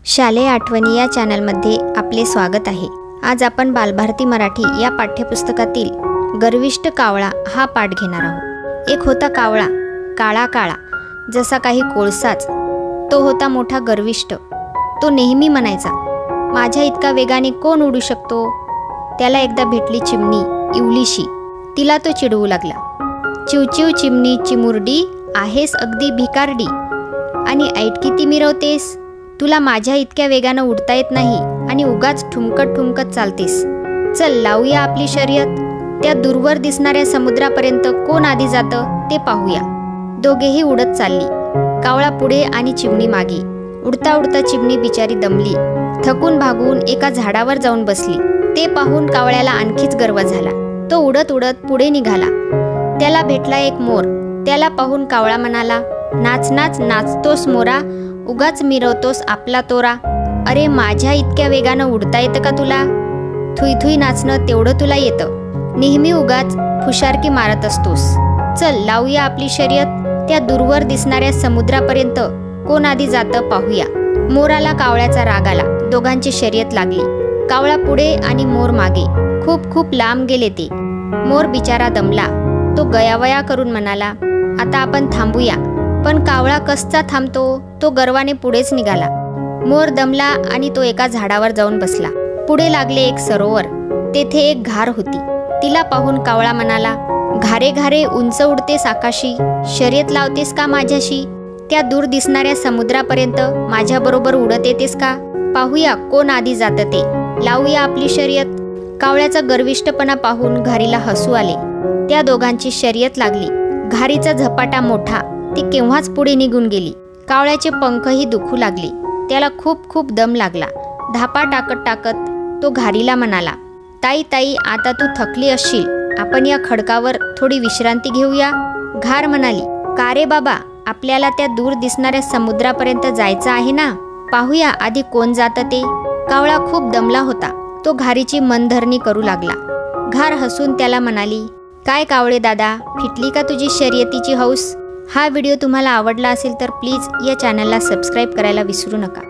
शालेय आठवणी या चॅनलमध्ये आपले स्वागत आहे। आज आपण बालभारती मराठी या पाठ्यपुस्तकातील गर्विष्ठ कावळा हा पाठ घेणार आहोत। एक होता कावळा, काळा काळा जसा काही कोळसाच। तो होता मोठा गर्विष्ठ। तो नेहमी म्हणायचा, माझ्या इतका वेगाने कोण उडू शकतो। त्याला एकदा भेटली चिमणी इवलीशी। तिला तो चिडवू लागला, चिवचिव चिमणी चिमुरडी, आहेस अगदी भिकारडी आणि ऐट किती मिरवतेस। तुला माझ्या इतक्या वेगानं उडता येत नाही आणि उगाच ठुमकत ठुमकत चालतेस। चल लावूया आपली शर्यत। त्या दूरवर दिसणाऱ्या समुद्रापर्यंत कोण आधी जातं ते पाहूया। दोघेही उडत चालली, कावळा पुढे आणि चिमणी मागे। उडता उडता चिमणी बिचारी दमली, थकून भागून एका झाडावर जाऊन बसली। ते पाहून कावळ्याला आणखीच गर्व झाला। तो उडत उडत पुढे निघाला। त्याला भेटला एक मोर। त्याला पाहून कावळा म्हणाला, नाच नाच नाचतोस मोरा, उगाच मिरवतोस आपला तोरा। अरे माझ्या इतक्या वेगानं उडता येतं का तुला। थुई थुई नाचणं तेवढं तुला येतं, नेहमी उगाच फुशारकी मारत असतोस। चल लावूया आपली शर्यत। त्या दूरवर दिसणाऱ्या समुद्रापर्यंत कोण आधी जातं पाहूया। मोराला कावळ्याचा राग आला। दोघांची शर्यत लागली। कावळा पुढे आणि मोर मागे। खूप खूप लांब गेले ते। मोर बिचारा दमला। तो गयावया करून म्हणाला, आता आपण थांबूया। पण कावळा कसचा थांबतो, तो गर्वाने पुढेच निघाला। मोर दमला आणि तो एका झाडावर जाऊन बसला। पुढे लागले एक सरोवर। तेथे एक घार होती। तिला पाहून कावळा म्हणाला, घारे घारे उंच उडतेस आकाशी, शर्यत लावतेस का माझ्याशी। त्या दूर दिसणाऱ्या समुद्रापर्यंत माझ्याबरोबर उडत येतेस का। पाहूया कोण आधी जातं ते, लावूया आपली शर्यत। कावळ्याचा गर्विष्ठपणा पाहून घारीला हसू आले। त्या दोघांची शर्यत लागली। घारीचा झपाटा मोठा, ती केव्हाच पुढे निघून गेली। कावळ्याचे पंखही दुखू लागले। त्याला खूप खूप दम लागला। धापा टाकत टाकत तो घारीला म्हणाला, ताई ताई आता तू थकली असशील, आपण या खडकावर थोडी विश्रांती घेऊया। घार म्हणाली, का रे बाबा, आपल्याला त्या दूर दिसणाऱ्या समुद्रापर्यंत जायचं आहे ना, पाहूया आधी कोण जातं ते। कावळा खूप दमला होता। तो घारीची मनधरणी करू लागला। घार हसून त्याला म्हणाली, काय कावळे दादा, फिटली का तुझी शर्यतीची हौस। हा व्हिडिओ तुम्हाला आवडला असेल तर प्लीज या चॅनलला सबस्क्राईब करायला विसरू नका।